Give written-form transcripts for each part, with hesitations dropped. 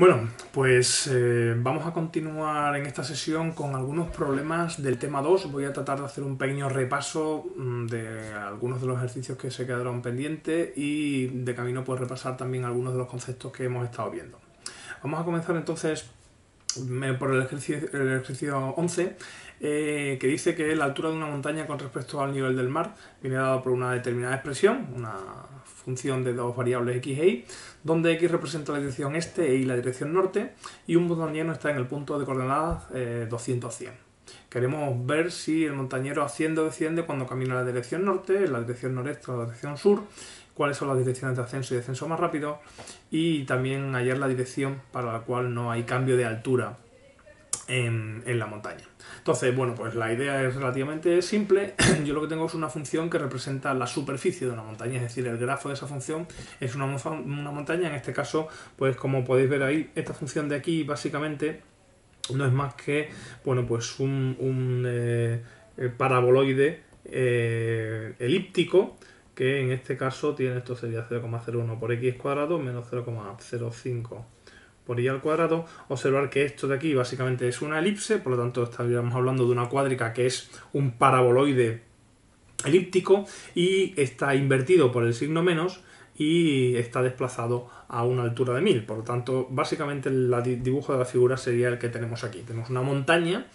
Bueno, pues vamos a continuar en esta sesión con algunos problemas del tema 2. Voy a tratar de hacer un pequeño repaso de algunos de los ejercicios que se quedaron pendientes y de camino pues repasar también algunos de los conceptos que hemos estado viendo. Vamos a comenzar entonces por el ejercicio 11, que dice que la altura de una montaña con respecto al nivel del mar viene dado por una determinada expresión, una función de dos variables x e y, donde x representa la dirección este e y la dirección norte, y un montañero está en el punto de coordenadas 200-100. Queremos ver si el montañero asciende o desciende cuando camina en la dirección norte, en la dirección noreste o la dirección sur, cuáles son las direcciones de ascenso y descenso más rápido, y también hallar la dirección para la cual no hay cambio de altura en la montaña. Entonces, bueno, pues la idea es relativamente simple. Yo lo que tengo es una función que representa la superficie de una montaña, es decir, el grafo de esa función es una montaña. En este caso, pues como podéis ver ahí, esta función de aquí básicamente no es más que, bueno, pues un paraboloide elíptico, que en este caso tiene, esto sería 0,01 por x cuadrado menos 0,05 por y al cuadrado. Observar que esto de aquí básicamente es una elipse, por lo tanto estaríamos hablando de una cuádrica que es un paraboloide elíptico y está invertido por el signo menos y está desplazado a una altura de 1000. Por lo tanto, básicamente el dibujo de la figura sería el que tenemos aquí. Tenemos una montaña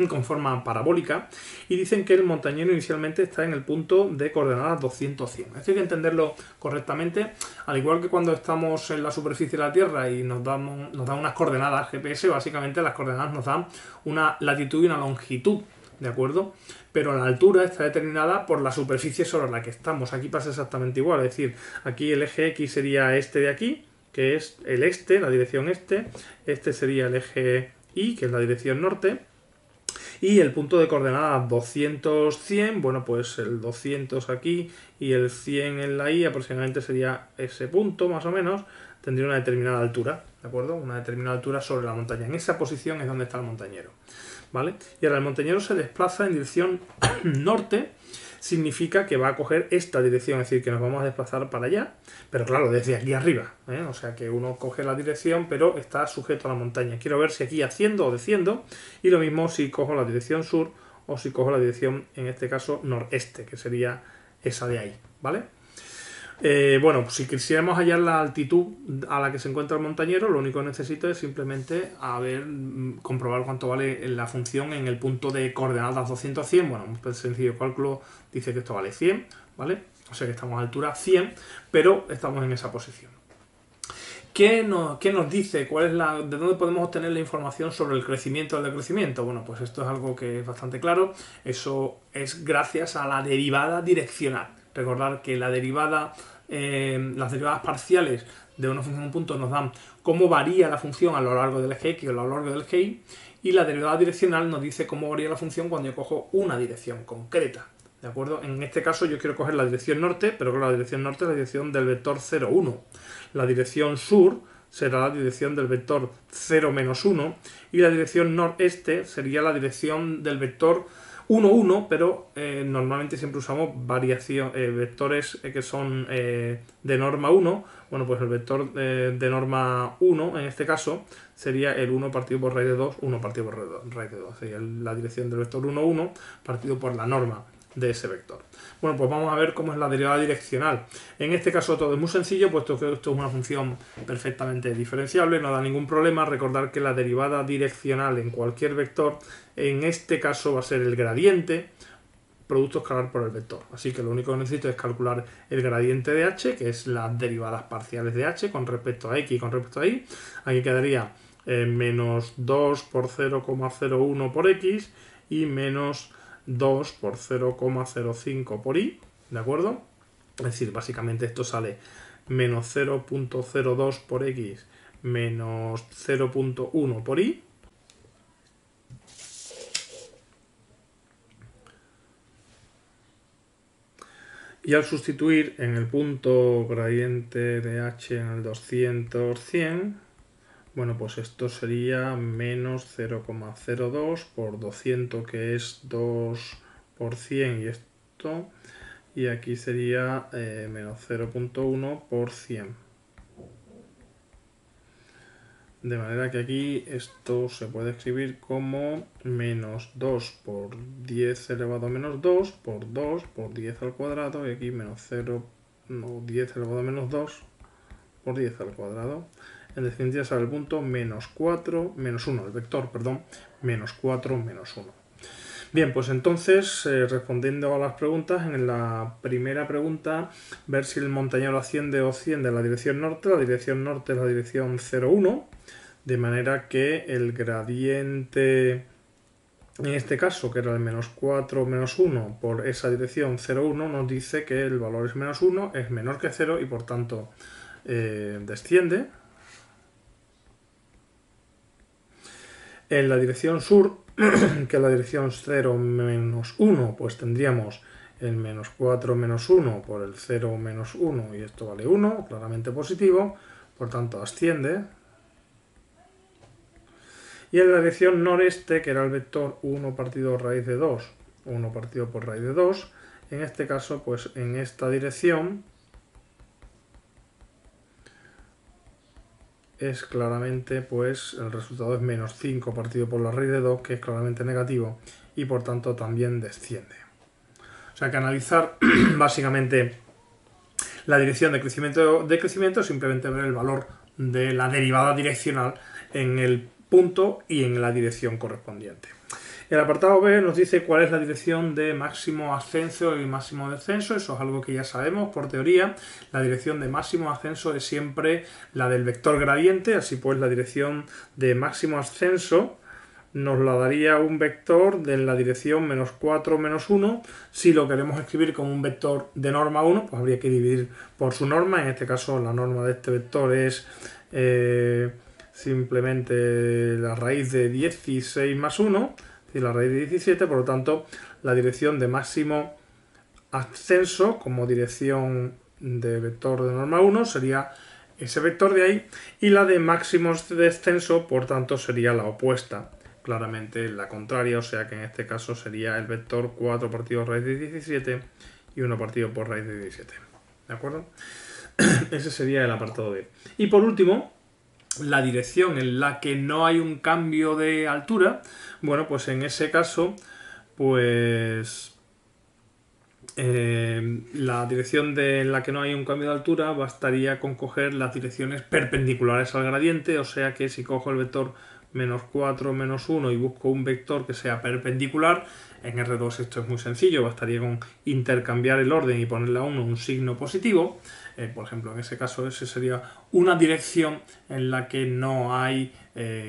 con forma parabólica y dicen que el montañero inicialmente está en el punto de coordenadas 200-100. Esto hay que entenderlo correctamente, al igual que cuando estamos en la superficie de la Tierra y nos dan unas coordenadas GPS. Básicamente las coordenadas nos dan una latitud y una longitud, ¿de acuerdo? Pero la altura está determinada por la superficie sobre la que estamos. Aquí pasa exactamente igual, es decir, aquí el eje X sería este de aquí, que es el este, la dirección este. Este sería el eje Y, que es la dirección norte. Y el punto de coordenadas 200-100, bueno, pues el 200 aquí y el 100 en la Y aproximadamente sería ese punto, más o menos. Tendría una determinada altura, ¿de acuerdo? Una determinada altura sobre la montaña. En esa posición es donde está el montañero, ¿vale? Y ahora el montañero se desplaza en dirección norte, significa que va a coger esta dirección, es decir, que nos vamos a desplazar para allá, pero claro, desde aquí arriba, o sea que uno coge la dirección, pero está sujeto a la montaña. Quiero ver si aquí asciendo o desciendo, y lo mismo si cojo la dirección sur o si cojo la dirección, en este caso, noreste, que sería esa de ahí, ¿vale? Bueno, pues si quisiéramos hallar la altitud a la que se encuentra el montañero, lo único que necesito es simplemente comprobar cuánto vale la función en el punto de coordenadas 200-100. Bueno, un sencillo cálculo dice que esto vale 100, ¿vale? O sea que estamos a altura 100, pero estamos en esa posición. ¿Qué nos dice? ¿De dónde podemos obtener la información sobre el crecimiento o el decrecimiento? Bueno, pues esto es algo que es bastante claro. Eso es gracias a la derivada direccional. Recordar que las derivadas parciales de una función de un punto nos dan cómo varía la función a lo largo del eje X o a lo largo del eje Y, y la derivada direccional nos dice cómo varía la función cuando yo cojo una dirección concreta. ¿De acuerdo? En este caso yo quiero coger la dirección norte, pero claro, la dirección norte es la dirección del vector 0, 1. La dirección sur será la dirección del vector 0, menos 1. Y la dirección noreste sería la dirección del vector 1, 1, pero normalmente siempre usamos vectores que son de norma 1. Bueno, pues el vector de norma 1, en este caso, sería el 1 partido por raíz de 2, 1 partido por raíz de 2. Sería la dirección del vector 1, 1 partido por la norma de ese vector. Bueno, pues vamos a ver cómo es la derivada direccional. En este caso todo es muy sencillo, puesto que esto es una función perfectamente diferenciable, no da ningún problema. Recordar que la derivada direccional en cualquier vector, en este caso va a ser el gradiente, producto escalar por el vector. Así que lo único que necesito es calcular el gradiente de h, que es las derivadas parciales de h con respecto a x y con respecto a y. Aquí quedaría menos 2 por 0,01 por x y menos 2 por 0,05 por y, ¿de acuerdo? Es decir, básicamente esto sale menos 0,02 por x menos 0,1 por y. Y al sustituir en el punto gradiente de h en el 200, 100, bueno, pues esto sería menos 0,02 por 200, que es 2 por 100, y esto, y aquí sería menos 0,1 por 100. De manera que aquí esto se puede escribir como menos 2 por 10 elevado a menos 2 por 2 por 10 al cuadrado, y aquí menos 0, no, 10 elevado a menos 2 por 10 al cuadrado. En definitiva sale el punto menos 4, menos 1, el vector, perdón, menos 4, menos 1. Bien, pues entonces, respondiendo a las preguntas, en la primera pregunta, ver si el montañero asciende o asciende en la dirección norte. La dirección norte es la dirección 0, 1, de manera que el gradiente, en este caso, que era el menos 4, menos 1, por esa dirección 0, 1, nos dice que el valor es menos 1, es menor que 0 y por tanto desciende. En la dirección sur, que es la dirección 0, menos 1, pues tendríamos el menos 4, menos 1 por el 0, menos 1, y esto vale 1, claramente positivo, por tanto asciende. Y en la dirección noreste, que era el vector 1 partido raíz de 2, 1 partido por raíz de 2, en este caso, pues en esta dirección es claramente, pues el resultado es menos 5 partido por la raíz de 2, que es claramente negativo, y por tanto también desciende. O sea que analizar básicamente la dirección de crecimiento es simplemente ver el valor de la derivada direccional en el punto y en la dirección correspondiente. El apartado B nos dice cuál es la dirección de máximo ascenso y máximo descenso. Eso es algo que ya sabemos por teoría. La dirección de máximo ascenso es siempre la del vector gradiente. Así pues, la dirección de máximo ascenso nos la daría un vector de la dirección menos 4, menos 1. Si lo queremos escribir como un vector de norma 1, pues habría que dividir por su norma. En este caso, la norma de este vector es simplemente la raíz de 16 más 1, y la raíz de 17, por lo tanto, la dirección de máximo ascenso como dirección de vector de norma 1 sería ese vector de ahí, y la de máximo descenso, por tanto, sería la opuesta, claramente la contraria, o sea que en este caso sería el vector 4 partido raíz de 17 y 1 partido por raíz de 17. ¿De acuerdo? Ese sería el apartado B. Y por último, la dirección en la que no hay un cambio de altura, bueno, pues en ese caso, pues la dirección en la que no hay un cambio de altura bastaría con coger las direcciones perpendiculares al gradiente, o sea que si cojo el vector menos 4, menos 1 y busco un vector que sea perpendicular, en R2 esto es muy sencillo, bastaría con intercambiar el orden y ponerle a uno un signo positivo. Por ejemplo, en ese caso, esa sería una dirección en la que no hay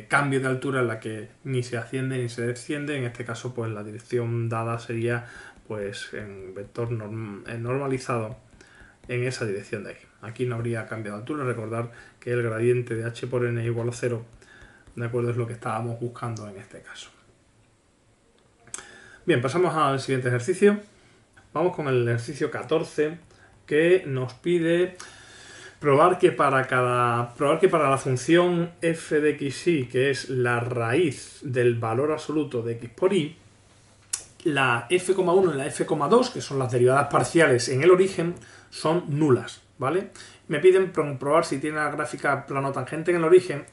cambio de altura, en la que ni se asciende ni se desciende. En este caso, pues la dirección dada sería pues en vector normalizado en esa dirección de ahí. Aquí no habría cambio de altura. Recordar que el gradiente de h por n igual a 0, de acuerdo, es lo que estábamos buscando en este caso. Bien, pasamos al siguiente ejercicio. Vamos con el ejercicio 14, que nos pide probar que para la función f de xy, que es la raíz del valor absoluto de x por y, la f,1 y la f,2, que son las derivadas parciales en el origen, son nulas, ¿vale? Me piden comprobar si tiene la gráfica plano tangente en el origen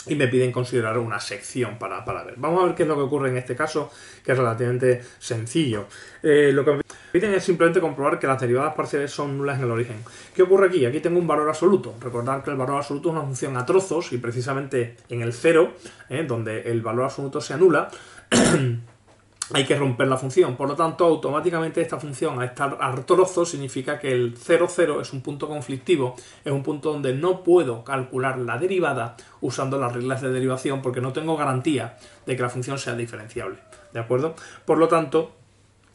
y me piden considerar una sección para ver. Vamos a ver qué es lo que ocurre en este caso, que es relativamente sencillo. Lo que me piden es simplemente comprobar que las derivadas parciales son nulas en el origen. ¿Qué ocurre aquí? Aquí tengo un valor absoluto. Recordad que el valor absoluto es una función a trozos y precisamente en el 0, donde el valor absoluto se anula, hay que romper la función. Por lo tanto, automáticamente esta función, al estar a trozos, significa que el 0, 0 es un punto conflictivo, es un punto donde no puedo calcular la derivada usando las reglas de derivación porque no tengo garantía de que la función sea diferenciable. ¿De acuerdo? Por lo tanto,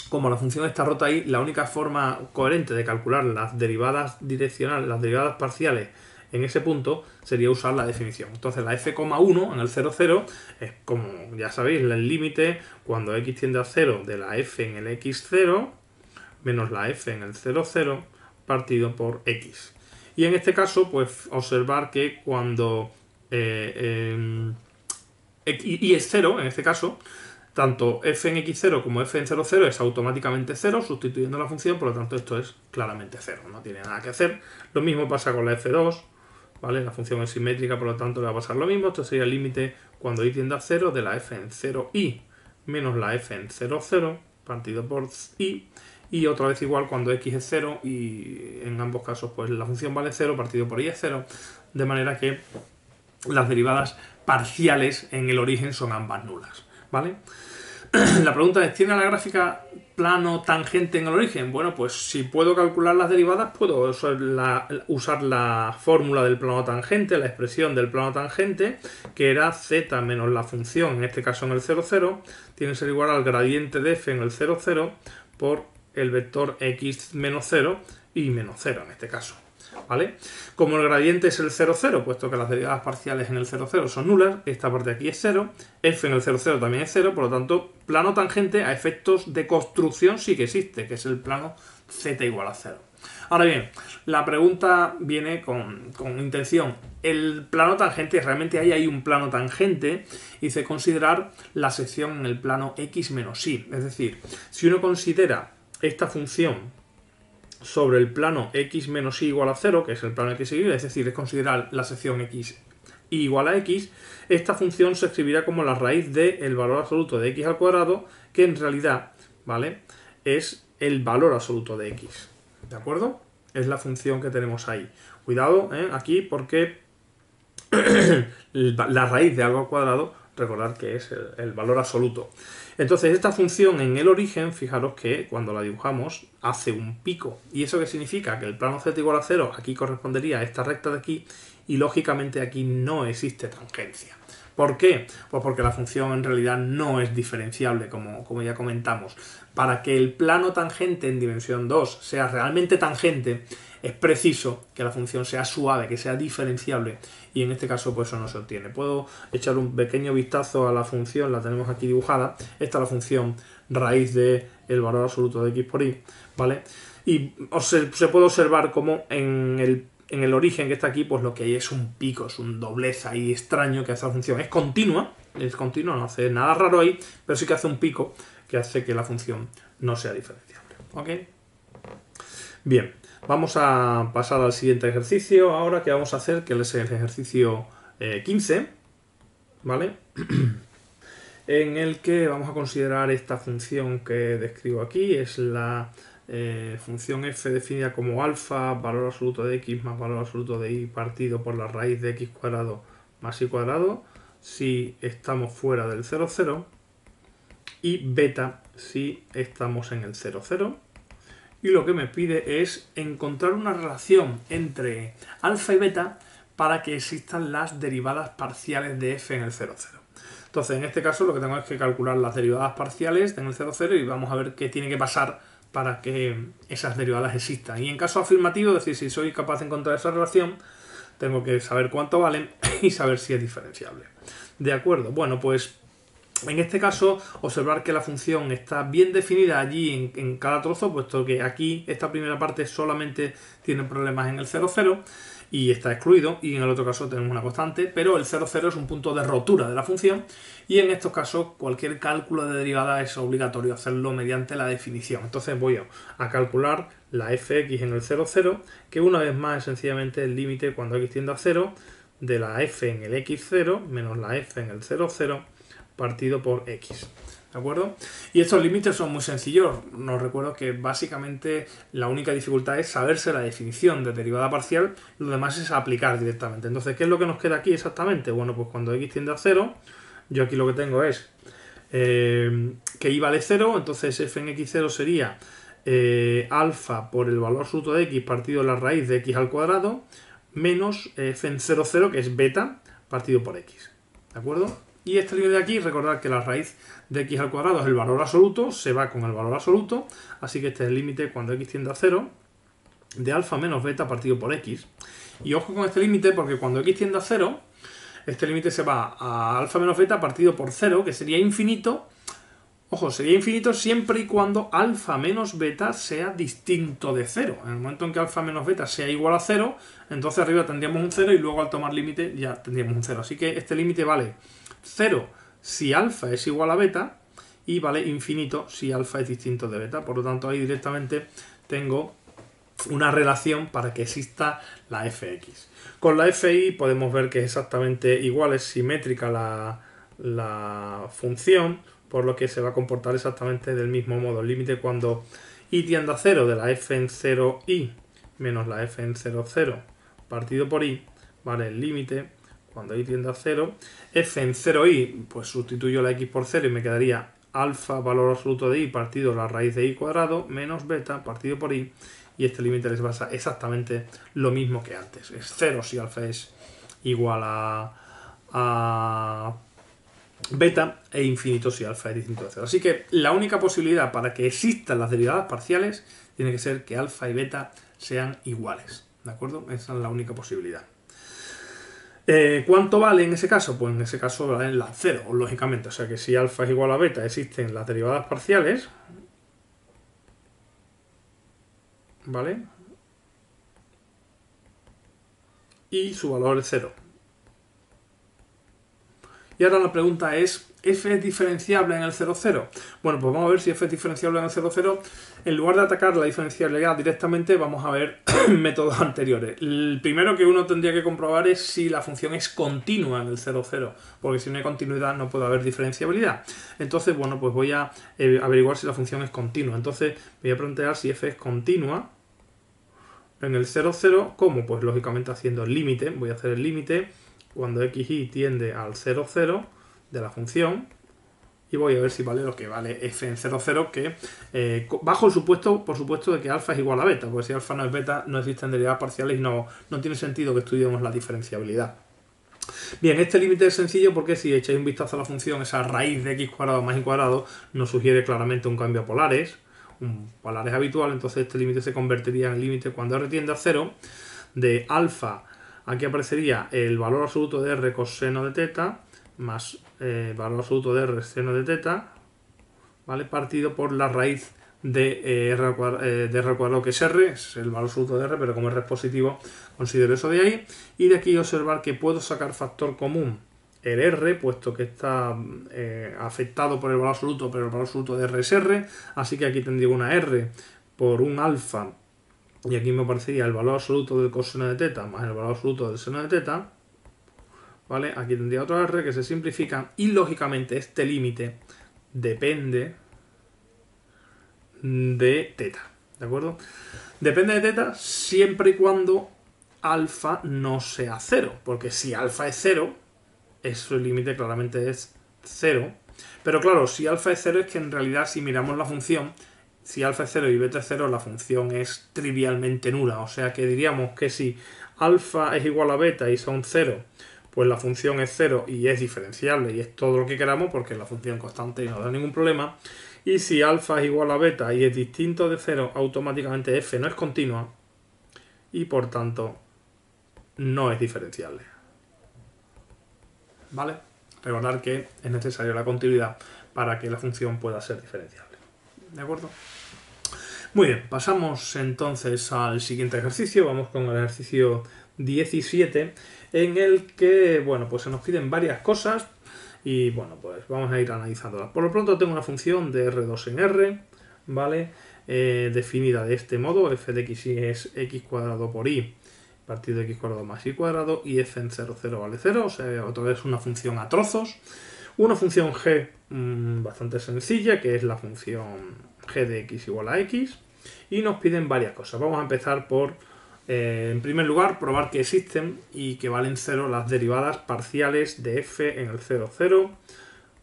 como la función está rota ahí, la única forma coherente de calcular las derivadas direccionales, las derivadas parciales en ese punto sería usar la definición. Entonces la f,1 en el 0, 0 es, como ya sabéis, el límite cuando x tiende a 0 de la f en el x0 menos la f en el 0, 0 partido por x. Y en este caso, pues observar que cuando y es 0, en este caso, tanto f en x0 como f en 0, 0 es automáticamente 0, sustituyendo la función, por lo tanto esto es claramente 0, no tiene nada que hacer. Lo mismo pasa con la f2, ¿vale? La función es simétrica, por lo tanto le va a pasar lo mismo. Esto sería el límite cuando y tiende a 0 de la f en 0i menos la f en 0, 0 partido por i. Y otra vez igual cuando x es 0 y en ambos casos pues la función vale 0, partido por y es 0. De manera que las derivadas parciales en el origen son ambas nulas, ¿vale? La pregunta es, ¿tiene la gráfica plano tangente en el origen? Bueno, pues si puedo calcular las derivadas, puedo usar la fórmula del plano tangente, la expresión del plano tangente, que era z menos la función, en este caso en el 0, 0, tiene que ser igual al gradiente de f en el 0, 0 por el vector x menos 0 y menos 0 en este caso, ¿vale? Como el gradiente es el 0, 0, puesto que las derivadas parciales en el 0, 0 son nulas, esta parte de aquí es 0, f en el 0, 0 también es 0, por lo tanto, plano tangente a efectos de construcción sí que existe, que es el plano z igual a 0. Ahora bien, la pregunta viene con intención. El plano tangente, realmente ahí hay un plano tangente, y se considerar la sección en el plano x menos y. Es decir, si uno considera esta función sobre el plano x menos y igual a 0, que es el plano x y, es decir, es considerar la sección x y igual a x, esta función se escribirá como la raíz del valor absoluto de x al cuadrado, que en realidad, ¿vale?, es el valor absoluto de x. ¿De acuerdo? Es la función que tenemos ahí. Cuidado, aquí, porque la raíz de algo al cuadrado, recordad que es el valor absoluto. Entonces, esta función en el origen, fijaros que cuando la dibujamos hace un pico. ¿Y eso qué significa? Que el plano z igual a 0 aquí correspondería a esta recta de aquí, y lógicamente aquí no existe tangencia. ¿Por qué? Pues porque la función en realidad no es diferenciable, como ya comentamos. Para que el plano tangente en dimensión 2 sea realmente tangente, es preciso que la función sea suave, que sea diferenciable, y en este caso pues eso no se obtiene. Puedo echar un pequeño vistazo a la función, la tenemos aquí dibujada. Esta es la función raíz del valor absoluto de x por y, ¿vale? Y se puede observar como en el origen que está aquí, pues lo que hay es un pico, es un doblez ahí extraño que hace la función. Es continua, no hace nada raro ahí, pero sí que hace un pico que hace que la función no sea diferenciable. ¿Ok? Bien, vamos a pasar al siguiente ejercicio ahora, que vamos a hacer, que es el ejercicio 15, ¿vale? En el que vamos a considerar esta función que describo aquí, es la función f definida como alfa, valor absoluto de x más valor absoluto de y partido por la raíz de x cuadrado más y cuadrado, si estamos fuera del 0, 0, y beta si estamos en el 0, 0. Y lo que me pide es encontrar una relación entre alfa y beta para que existan las derivadas parciales de f en el 0, 0. Entonces, en este caso lo que tengo es que calcular las derivadas parciales en el 0, 0 y vamos a ver qué tiene que pasar para que esas derivadas existan. Y en caso afirmativo, es decir, si soy capaz de encontrar esa relación, tengo que saber cuánto valen y saber si es diferenciable. ¿De acuerdo? Bueno, pues en este caso, observar que la función está bien definida allí en cada trozo, puesto que aquí esta primera parte solamente tiene problemas en el 0, 0 y está excluido, y en el otro caso tenemos una constante, pero el 0, 0 es un punto de rotura de la función, y en estos casos cualquier cálculo de derivada es obligatorio hacerlo mediante la definición. Entonces voy a calcular la fx en el 0, 0, que una vez más es sencillamente el límite cuando x tiende a 0 de la f en el x0 menos la f en el 0, 0 partido por x. ¿De acuerdo? Y estos límites son muy sencillos. Nos recuerdo que básicamente la única dificultad es saberse la definición de derivada parcial, lo demás es aplicar directamente. Entonces, ¿qué es lo que nos queda aquí exactamente? Bueno, pues cuando x tiende a 0, yo aquí lo que tengo es que y vale 0, entonces f en x0 sería alfa por el valor absoluto de x partido la raíz de x al cuadrado menos f en 0, 0, que es beta, partido por x. ¿De acuerdo? Y este límite de aquí, recordad que la raíz de x al cuadrado es el valor absoluto, se va con el valor absoluto, así que este es el límite cuando x tiende a 0 de alfa menos beta partido por x. Y ojo con este límite porque cuando x tiende a 0, este límite se va a alfa menos beta partido por 0, que sería infinito. Ojo, sería infinito siempre y cuando alfa menos beta sea distinto de 0. En el momento en que alfa menos beta sea igual a 0, entonces arriba tendríamos un 0 y luego al tomar límite ya tendríamos un 0. Así que este límite vale 0 si alfa es igual a beta y vale infinito si alfa es distinto de beta. Por lo tanto, ahí directamente tengo una relación para que exista la fx. Con la fi podemos ver que es exactamente igual, es simétrica la función, por lo que se va a comportar exactamente del mismo modo. El límite cuando i tiende a 0 de la f en 0i menos la f en 0, 0 partido por i, ¿vale? El límite cuando i tiende a 0, f en 0i, pues sustituyo la x por 0 y me quedaría alfa valor absoluto de i partido la raíz de i cuadrado menos beta partido por i, y este límite les pasa exactamente lo mismo que antes. Es 0 si alfa es igual a beta e infinito si alfa es distinto de 0. Así que la única posibilidad para que existan las derivadas parciales tiene que ser que alfa y beta sean iguales, ¿de acuerdo? Esa es la única posibilidad. ¿Cuánto vale en ese caso? Pues en ese caso vale la 0, lógicamente. O sea que si alfa es igual a beta existen las derivadas parciales, ¿vale? Y su valor es 0. Y ahora la pregunta es, ¿f es diferenciable en el 0, 0? Bueno, pues vamos a ver si f es diferenciable en el 0, 0. En lugar de atacar la diferenciabilidad directamente, vamos a ver métodos anteriores. El primero que uno tendría que comprobar es si la función es continua en el 0, 0, porque si no hay continuidad no puede haber diferenciabilidad. Entonces, bueno, pues voy a averiguar si la función es continua. Entonces, voy a plantear si f es continua en el 0, 0. ¿Cómo? Pues lógicamente haciendo el límite. Voy a hacer el límite cuando xy tiende al 0, 0 de la función, y voy a ver si vale lo que vale f en 0, 0, que bajo el supuesto, por supuesto, de que alfa es igual a beta, porque si alfa no es beta no existen derivadas parciales y no tiene sentido que estudiemos la diferenciabilidad. Bien, este límite es sencillo porque si echáis un vistazo a la función, esa raíz de x cuadrado más y cuadrado nos sugiere claramente un cambio a polares, un polares habitual. Entonces este límite se convertiría en el límite cuando r tiende a 0 de alfa. Aquí aparecería el valor absoluto de r coseno de teta más valor absoluto de r seno de teta, ¿vale? Partido por la raíz de r al cuadrado, que es r, es el valor absoluto de r, pero como r es positivo, considero eso de ahí. Y de aquí observar que puedo sacar factor común el r, puesto que está afectado por el valor absoluto, pero el valor absoluto de r es r, así que aquí tendría una r por un alfa, y aquí me aparecería el valor absoluto del coseno de teta más el valor absoluto del seno de teta, ¿vale? Aquí tendría otro r que se simplifica, y lógicamente este límite depende de teta, ¿de acuerdo? Depende de teta siempre y cuando alfa no sea 0, porque si alfa es 0, eso el límite claramente es 0. Pero claro, si alfa es 0 es que en realidad si miramos la función, si alfa es 0 y beta es 0, la función es trivialmente nula. O sea que diríamos que si alfa es igual a beta y son 0, pues la función es 0 y es diferenciable y es todo lo que queramos porque la función constante no da ningún problema. Y si alfa es igual a beta y es distinto de 0, automáticamente f no es continua y por tanto no es diferenciable. ¿Vale? Recordar que es necesaria la continuidad para que la función pueda ser diferenciable. ¿De acuerdo? Muy bien, pasamos entonces al siguiente ejercicio. Vamos con el ejercicio 17, en el que, bueno, pues se nos piden varias cosas y, bueno, pues vamos a ir analizándolas. Por lo pronto tengo una función de R2 en R, ¿vale? Definida de este modo, f de x es x cuadrado por y partido de x cuadrado más y cuadrado, y f en 0, 0 vale 0, o sea, otra vez una función a trozos. Una función g bastante sencilla, que es la función g de x igual a x, y nos piden varias cosas. Vamos a empezar por, en primer lugar, probar que existen y que valen 0 las derivadas parciales de f en el 0, 0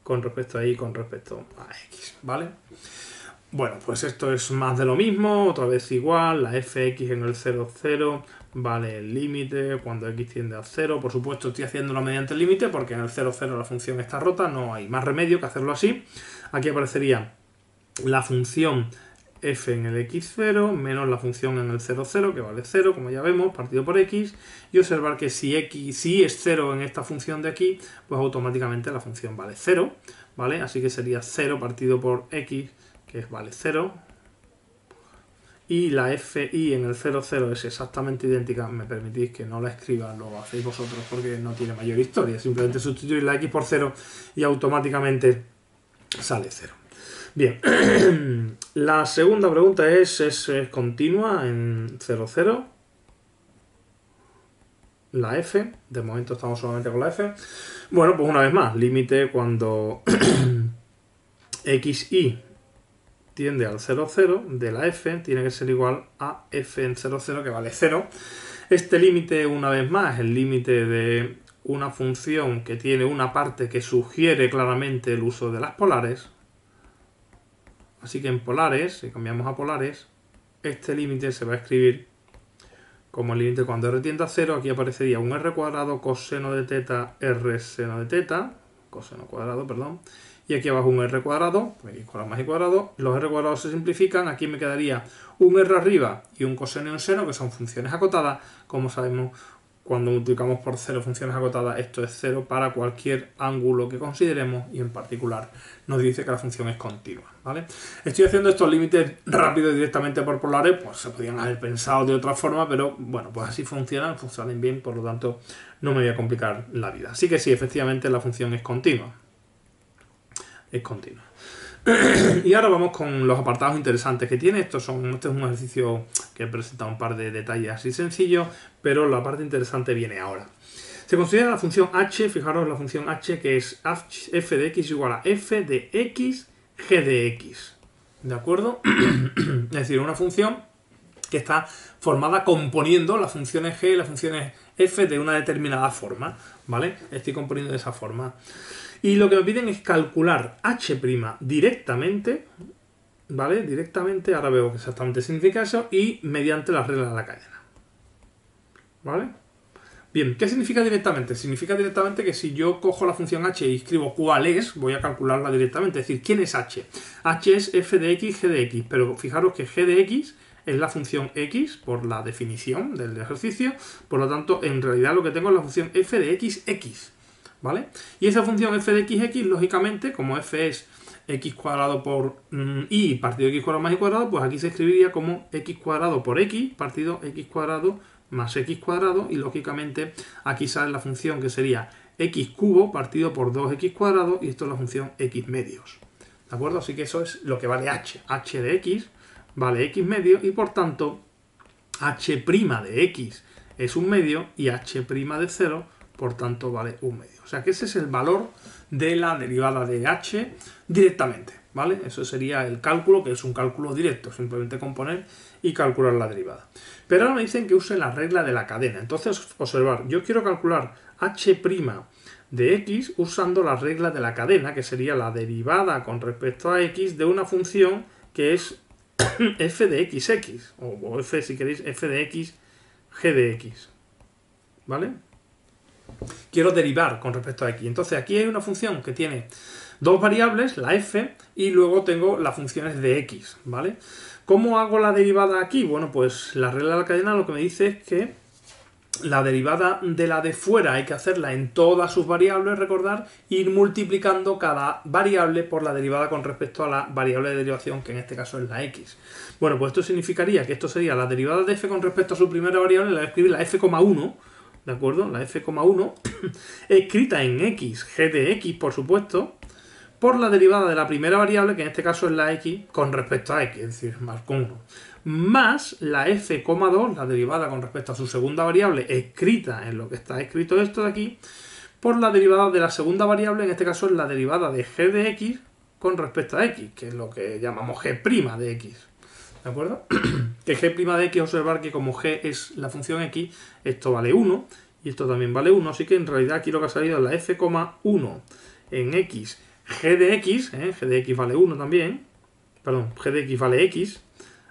con respecto a y con respecto a x, ¿vale? Bueno, pues esto es más de lo mismo, otra vez igual, la fx en el 0, 0 vale el límite cuando x tiende a 0. Por supuesto estoy haciéndolo mediante el límite porque en el 0, 0 la función está rota, no hay más remedio que hacerlo así. Aquí aparecería la función f en el x0 menos la función en el 0, 0, que vale 0, como ya vemos, partido por x, y observar que si es 0 en esta función de aquí, pues automáticamente la función vale 0, ¿vale? Así que sería 0 partido por x, que vale 0, y la fi en el 0, 0 es exactamente idéntica. Me permitís que no la escriba, lo hacéis vosotros porque no tiene mayor historia, simplemente sustituir la x por 0 y automáticamente sale 0. Bien, la segunda pregunta es continua en 0, 0. La f, de momento estamos solamente con la f. Bueno, pues una vez más, límite cuando xy tiende al 0, 0 de la f tiene que ser igual a f en 0, 0 que vale 0. Este límite, una vez más, es el límite de una función que tiene una parte que sugiere claramente el uso de las polares. Así que en polares, si cambiamos a polares, este límite se va a escribir como el límite cuando r tiende a 0. Aquí aparecería un r cuadrado coseno de teta r seno de teta, coseno cuadrado, perdón. Y aquí abajo un r cuadrado, pues x cuadrado más y cuadrado. Los r cuadrados se simplifican. Aquí me quedaría un r arriba y un coseno y un seno, que son funciones acotadas. Como sabemos, cuando multiplicamos por 0 funciones acotadas, esto es 0 para cualquier ángulo que consideremos, y en particular nos dice que la función es continua, ¿vale? Estoy haciendo estos límites rápidos directamente por polares, pues se podrían haber pensado de otra forma, pero bueno, pues así funcionan bien, por lo tanto no me voy a complicar la vida. Así que sí, efectivamente la función es continua. Es continua. Y ahora vamos con los apartados interesantes que tiene. Este es un ejercicio que presenta un par de detalles así sencillos, pero la parte interesante viene ahora. Se considera la función h, fijaros la función h, que es f de x igual a f de x g de x. ¿De acuerdo? Es decir, una función que está formada componiendo las funciones g y las funciones f de una determinada forma, ¿vale? Estoy componiendo de esa forma. Y lo que me piden es calcular h' directamente, ¿vale? Directamente, ahora veo que exactamente significa eso, y mediante las reglas de la cadena, ¿vale? Bien, ¿qué significa directamente? Significa directamente que si yo cojo la función h y escribo cuál es, voy a calcularla directamente. Es decir, ¿quién es h? H es f de x, g de x, pero fijaros que g de x es la función x por la definición del ejercicio, por lo tanto, en realidad lo que tengo es la función f de x, x, ¿vale? Y esa función f de x, x, lógicamente, como f es x cuadrado por y partido x cuadrado más y cuadrado, pues aquí se escribiría como x cuadrado por x partido x cuadrado más x cuadrado, y lógicamente aquí sale la función que sería x cubo partido por 2x cuadrado, y esto es la función x medios, ¿de acuerdo? Así que eso es lo que vale h. H de x vale x medio, y por tanto h' de x es un medio y h' de 0 por tanto vale un medio. O sea que ese es el valor de la derivada de h directamente, ¿vale? Eso sería el cálculo, que es un cálculo directo, simplemente componer y calcular la derivada. Pero ahora me dicen que use la regla de la cadena. Entonces, observar, yo quiero calcular h' de x usando la regla de la cadena, que sería la derivada con respecto a x de una función que es f de x, o f, si queréis, f de x, g de x, ¿vale? Quiero derivar con respecto a x. Entonces aquí hay una función que tiene dos variables, la f, y luego tengo las funciones de x, ¿vale? ¿Cómo hago la derivada aquí? Bueno, pues la regla de la cadena lo que me dice es que la derivada de la de fuera hay que hacerla en todas sus variables, recordar, ir multiplicando cada variable por la derivada con respecto a la variable de derivación, que en este caso es la x. Bueno, pues esto significaría que esto sería la derivada de f con respecto a su primera variable, la voy a escribir la f,1, ¿de acuerdo? La f,1 escrita en x, g de x, por supuesto, por la derivada de la primera variable, que en este caso es la x, con respecto a x, es decir, más con 1, más la f,2, la derivada con respecto a su segunda variable, escrita en lo que está escrito esto de aquí, por la derivada de la segunda variable, en este caso es la derivada de g de x con respecto a x, que es lo que llamamos g' de x, ¿de acuerdo? Que g' de x, observar que como g es la función x, esto vale 1, y esto también vale 1, así que en realidad aquí lo que ha salido es la f,1 en x, g de x, g de x vale 1 también, perdón, g de x vale x,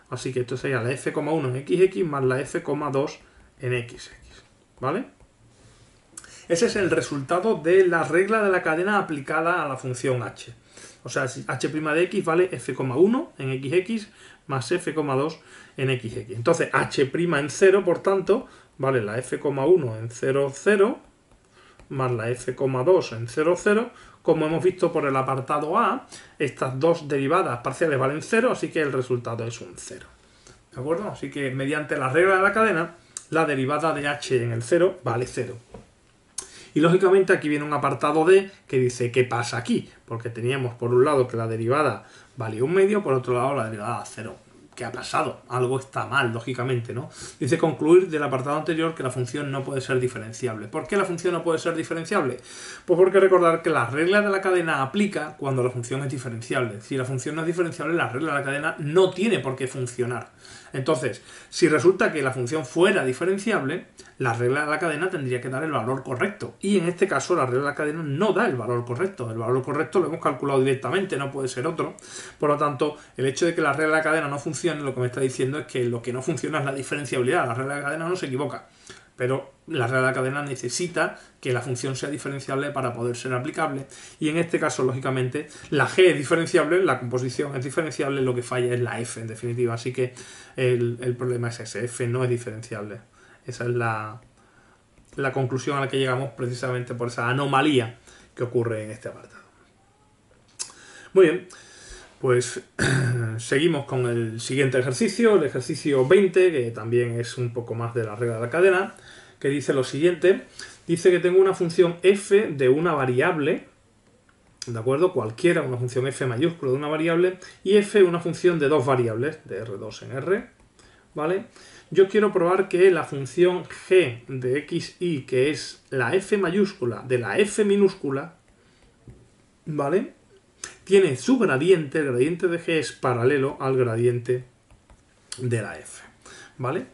así que esto sería la f,1 en xx más la f,2 en xx, ¿vale? Ese es el resultado de la regla de la cadena aplicada a la función h. O sea, h' de x vale f,1 en xx más f,2 en xx. Entonces, h' en 0, por tanto, vale la f,1 en 0, 0, más la f,2 en 0, 0. Como hemos visto por el apartado A, estas dos derivadas parciales valen 0, así que el resultado es un 0. ¿De acuerdo? Así que mediante la regla de la cadena, la derivada de h en el 0 vale 0. Y lógicamente aquí viene un apartado D que dice ¿qué pasa aquí? Porque teníamos por un lado que la derivada valía 1/2, por otro lado la derivada 0. ¿Qué ha pasado? Algo está mal, lógicamente, ¿no? Dice concluir del apartado anterior que la función no puede ser diferenciable. ¿Por qué la función no puede ser diferenciable? Pues porque recordar que la regla de la cadena aplica cuando la función es diferenciable. Si la función no es diferenciable, la regla de la cadena no tiene por qué funcionar. Entonces, si resulta que la función fuera diferenciable, la regla de la cadena tendría que dar el valor correcto. Y en este caso, la regla de la cadena no da el valor correcto. El valor correcto lo hemos calculado directamente, no puede ser otro. Por lo tanto, el hecho de que la regla de la cadena no funcione, lo que me está diciendo es que lo que no funciona es la diferenciabilidad. La regla de la cadena no se equivoca. Pero la regla de la cadena necesita que la función sea diferenciable para poder ser aplicable. Y en este caso, lógicamente, la G es diferenciable, la composición es diferenciable, lo que falla es la F, en definitiva. Así que el problema es ese, F no es diferenciable. Esa es la conclusión a la que llegamos precisamente por esa anomalía que ocurre en este apartado. Muy bien, pues seguimos con el siguiente ejercicio, el ejercicio 20, que también es un poco más de la regla de la cadena, que dice lo siguiente. Dice que tengo una función f de una variable, ¿de acuerdo? Cualquiera, una función f mayúscula de una variable, y f una función de dos variables, de R2 en R, ¿vale? Yo quiero probar que la función g de xy, que es la f mayúscula de la f minúscula, ¿vale?, tiene su gradiente, el gradiente de g es paralelo al gradiente de la f, ¿vale?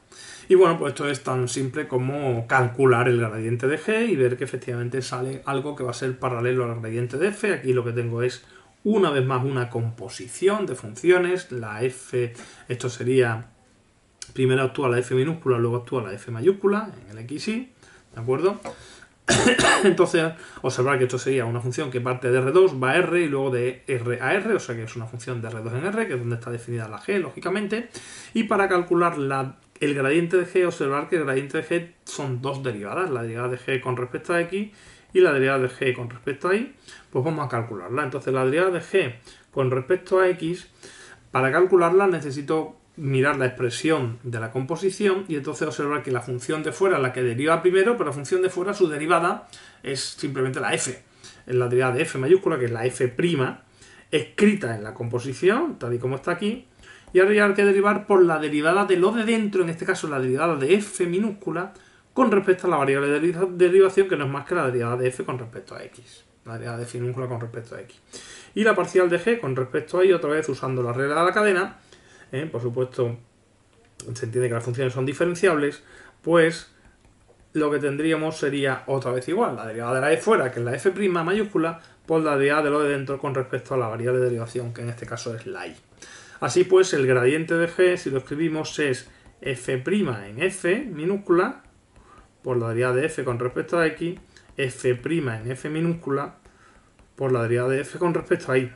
Y bueno, pues esto es tan simple como calcular el gradiente de g y ver que efectivamente sale algo que va a ser paralelo al gradiente de f. Aquí lo que tengo es, una vez más, una composición de funciones. La f, esto sería, primero actúa la f minúscula, luego actúa la f mayúscula en el xy, ¿de acuerdo? Entonces, observar que esto sería una función que parte de R2, va a R y luego de R a R, o sea que es una función de R2 en R, que es donde está definida la G, lógicamente. Y para calcular el gradiente de G, observar que el gradiente de G son dos derivadas, la derivada de G con respecto a X y la derivada de G con respecto a Y, pues vamos a calcularla. Entonces, la derivada de G con respecto a X, para calcularla necesito mirar la expresión de la composición y entonces observar que la función de fuera es la que deriva primero, pero la función de fuera, su derivada, es simplemente la f. Es la derivada de f mayúscula, que es la f', escrita en la composición, tal y como está aquí, y ahora hay que derivar por la derivada de lo de dentro, en este caso la derivada de f minúscula, con respecto a la variable de derivación, que no es más que la derivada de f con respecto a x. La derivada de f minúscula con respecto a x. Y la parcial de g con respecto a y, otra vez usando la regla de la cadena. Por supuesto, se entiende que las funciones son diferenciables, pues lo que tendríamos sería otra vez igual, la derivada de la f fuera, que es la f' mayúscula, por la derivada de lo de dentro con respecto a la variable de derivación, que en este caso es la y. Así pues, el gradiente de g, si lo escribimos, es f' en f minúscula, por la derivada de f con respecto a x, f' en f minúscula, por la derivada de f con respecto a y.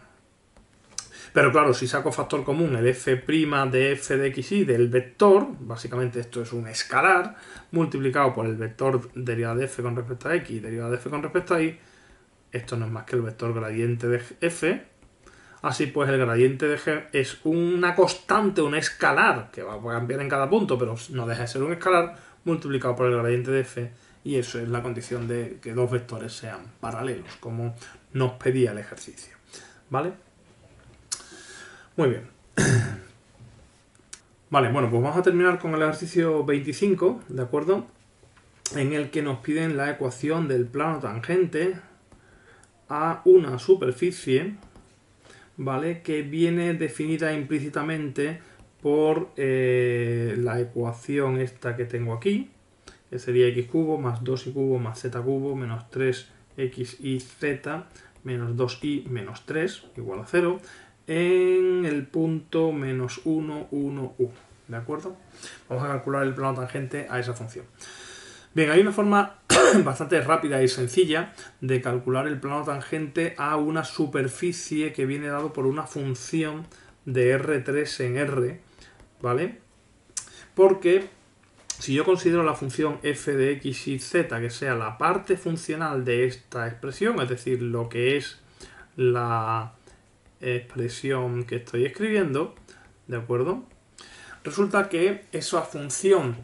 Pero claro, si saco factor común el f' de f de xy del vector, básicamente esto es un escalar, multiplicado por el vector derivada de f con respecto a x y derivada de f con respecto a y, esto no es más que el vector gradiente de f. Así pues, el gradiente de g es una constante, un escalar, que va a cambiar en cada punto, pero no deja de ser un escalar, multiplicado por el gradiente de f, y eso es la condición de que dos vectores sean paralelos, como nos pedía el ejercicio, ¿vale? Muy bien. Vale, bueno, pues vamos a terminar con el ejercicio 25, ¿de acuerdo? En el que nos piden la ecuación del plano tangente a una superficie, ¿vale?, que viene definida implícitamente por la ecuación esta que tengo aquí, que sería x cubo más 2y cubo más z cubo menos 3xyz menos 2y menos 3 igual a 0, en el punto menos 1, 1, 1, ¿de acuerdo? Vamos a calcular el plano tangente a esa función. Bien, hay una forma bastante rápida y sencilla de calcular el plano tangente a una superficie que viene dado por una función de R3 en R, ¿vale? Porque si yo considero la función f de x y z que sea la parte funcional de esta expresión, es decir, lo que es la expresión que estoy escribiendo, ¿de acuerdo? Resulta que esa función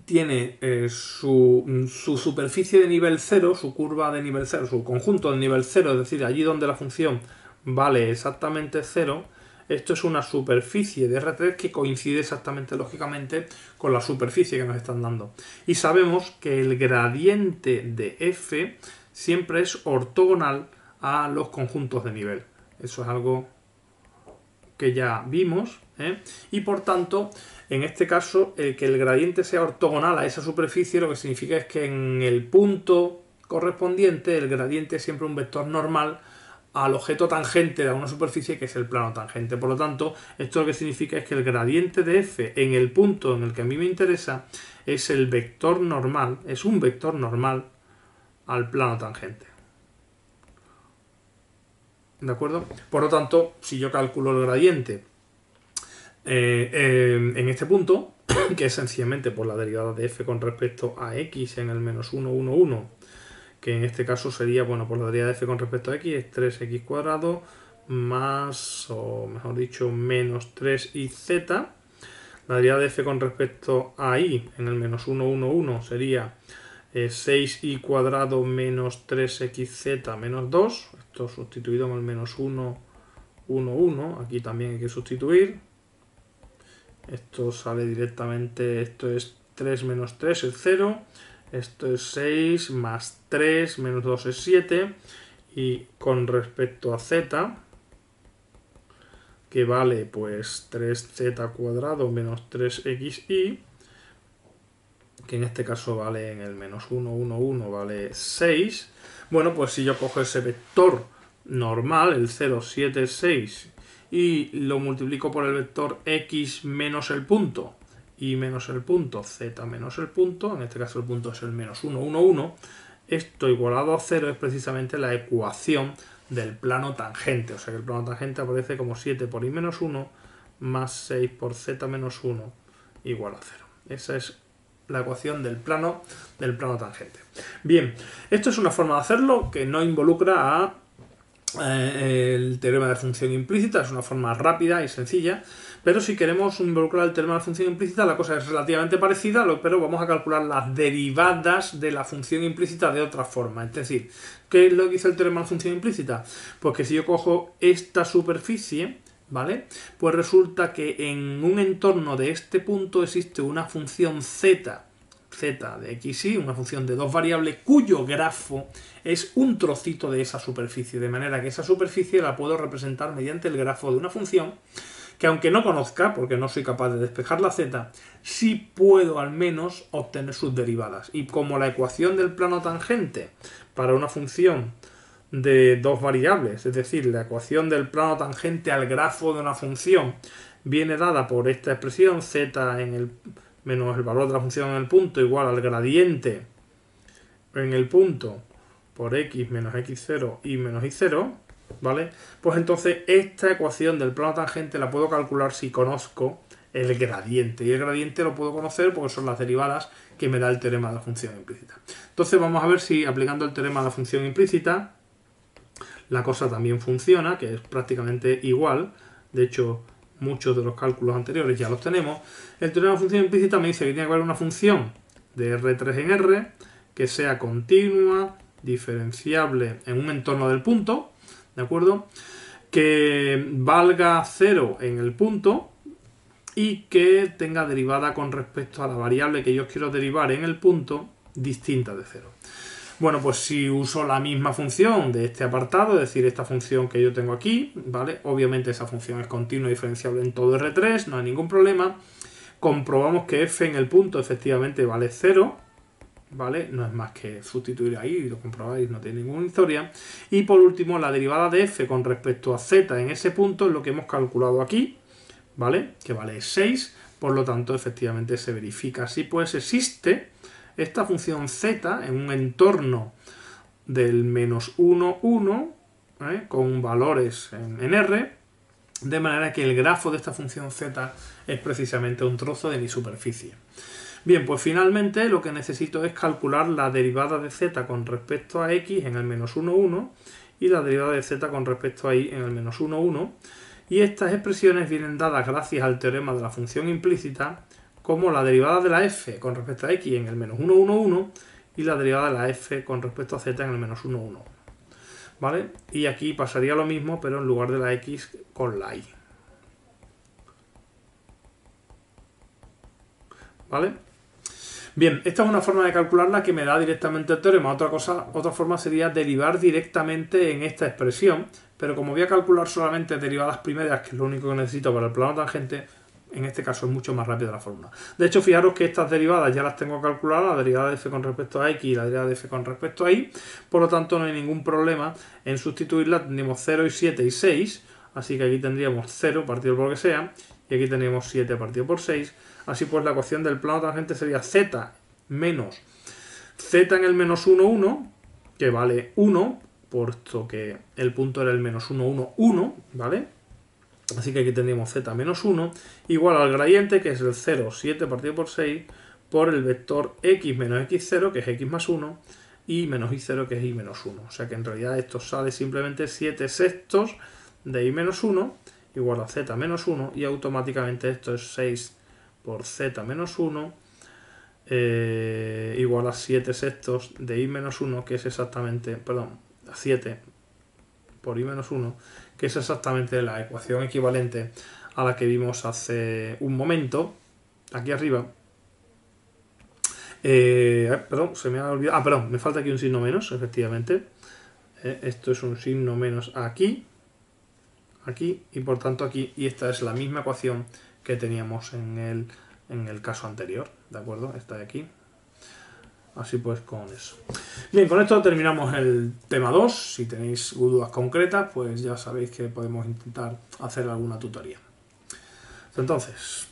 tiene su superficie de nivel 0, su curva de nivel 0, su conjunto de nivel 0, es decir, allí donde la función vale exactamente 0, esto es una superficie de R3 que coincide exactamente, lógicamente, con la superficie que nos están dando. Y sabemos que el gradiente de f siempre es ortogonal a los conjuntos de nivel. Eso es algo que ya vimos, y por tanto, en este caso, que el gradiente sea ortogonal a esa superficie, lo que significa es que en el punto correspondiente el gradiente es siempre un vector normal al objeto tangente de una superficie, que es el plano tangente. Por lo tanto, esto lo que significa es que el gradiente de f en el punto en el que a mí me interesa es el vector normal, es un vector normal al plano tangente. ¿De acuerdo? Por lo tanto, si yo calculo el gradiente en este punto, que es sencillamente por la derivada de f con respecto a x en el menos 1, 1, 1, que en este caso sería, bueno, por la derivada de f con respecto a x es 3x cuadrado más, o mejor dicho, menos 3iz. La derivada de f con respecto a y en el menos 1, 1, 1 sería 6y cuadrado menos 3xz menos 2. Esto sustituido en el menos 1, 1, 1. Aquí también hay que sustituir. Esto sale directamente, esto es 3 menos 3 es 0. Esto es 6 más 3 menos 2 es 7. Y con respecto a z, que vale pues 3z cuadrado menos 3xy, que en este caso vale en el menos 1, 1, 1, vale 6. Bueno, pues si yo cojo ese vector normal, el 0, 7, 6, y lo multiplico por el vector x menos el punto, y menos el punto, z menos el punto, en este caso el punto es el menos 1, 1, 1, esto igualado a 0 es precisamente la ecuación del plano tangente. O sea que el plano tangente aparece como 7 por y menos 1 más 6 por z menos 1 igual a 0. Esa es la ecuación del plano tangente. Bien, esto es una forma de hacerlo que no involucra el teorema de función implícita, es una forma rápida y sencilla, pero si queremos involucrar el teorema de función implícita la cosa es relativamente parecida, pero vamos a calcular las derivadas de la función implícita de otra forma. Es decir, ¿qué es lo que dice el teorema de función implícita? Pues que si yo cojo esta superficie, ¿vale? Pues resulta que en un entorno de este punto existe una función z de x, y una función de dos variables cuyo grafo es un trocito de esa superficie, de manera que esa superficie la puedo representar mediante el grafo de una función que, aunque no conozca, porque no soy capaz de despejar la z, sí puedo al menos obtener sus derivadas. Y como la ecuación del plano tangente para una función de dos variables, es decir, la ecuación del plano tangente al grafo de una función viene dada por esta expresión z en el menos el valor de la función en el punto igual al gradiente en el punto por x menos x0 y menos y0, ¿vale? Pues entonces esta ecuación del plano tangente la puedo calcular si conozco el gradiente. Y el gradiente lo puedo conocer porque son las derivadas que me da el teorema de la función implícita. Entonces vamos a ver si aplicando el teorema de la función implícita la cosa también funciona, que es prácticamente igual. De hecho, muchos de los cálculos anteriores ya los tenemos. El teorema de la función implícita me dice que tiene que haber una función de R3 en R que sea continua, diferenciable en un entorno del punto, ¿de acuerdo? Que valga 0 en el punto y que tenga derivada con respecto a la variable que yo quiero derivar en el punto distinta de 0. Bueno, pues si uso la misma función de este apartado, es decir, esta función que yo tengo aquí, ¿vale? Obviamente esa función es continua y diferenciable en todo R3, no hay ningún problema. Comprobamos que f en el punto efectivamente vale 0, ¿vale? No es más que sustituir ahí y lo comprobáis, no tiene ninguna historia. Y por último, la derivada de f con respecto a z en ese punto es lo que hemos calculado aquí, ¿vale? Que vale 6, por lo tanto, efectivamente se verifica así, pues existe esta función z en un entorno del menos 1, 1, con valores en R, de manera que el grafo de esta función z es precisamente un trozo de mi superficie. Bien, pues finalmente lo que necesito es calcular la derivada de z con respecto a x en el menos 1, 1 y la derivada de z con respecto a y en el menos 1, 1. Y estas expresiones vienen dadas gracias al teorema de la función implícita como la derivada de la f con respecto a x en el menos 1, 1, 1 y la derivada de la f con respecto a z en el menos 1, 1. ¿Vale? Y aquí pasaría lo mismo, pero en lugar de la x con la y. ¿Vale? Bien, esta es una forma de calcularla que me da directamente el teorema. Otra forma sería derivar directamente en esta expresión, pero como voy a calcular solamente derivadas primeras, que es lo único que necesito para el plano tangente, en este caso es mucho más rápida la fórmula. De hecho, fijaros que estas derivadas ya las tengo calculadas, la derivada de f con respecto a x y la derivada de f con respecto a y, por lo tanto no hay ningún problema en sustituirla. Tendríamos 0 y 7 y 6, así que aquí tendríamos 0 partido por lo que sea, y aquí tendríamos 7 partido por 6. Así pues la ecuación del plano tangente sería z menos z en el menos 1, 1, que vale 1, puesto que el punto era el menos 1, 1, 1, ¿vale? Así que aquí tendríamos z menos 1, igual al gradiente, que es el 0, 7 partido por 6, por el vector x menos x0, que es x más 1, y menos y0, que es y menos 1. O sea que en realidad esto sale simplemente 7 sextos de y menos 1, igual a z menos 1, y automáticamente esto es 6 por z menos 1, igual a 7 sextos de y menos 1, que es exactamente, perdón, a 7 por y menos 1, que es exactamente la ecuación equivalente a la que vimos hace un momento, aquí arriba. Perdón, se me ha olvidado. Ah, perdón, me falta aquí un signo menos, efectivamente. Esto es un signo menos aquí, aquí y por tanto aquí, y esta es la misma ecuación que teníamos en el caso anterior, ¿de acuerdo? Esta de aquí. Así pues con eso. Bien, con esto terminamos el tema 2. Si tenéis dudas concretas, pues ya sabéis que podemos intentar hacer alguna tutoría. Entonces,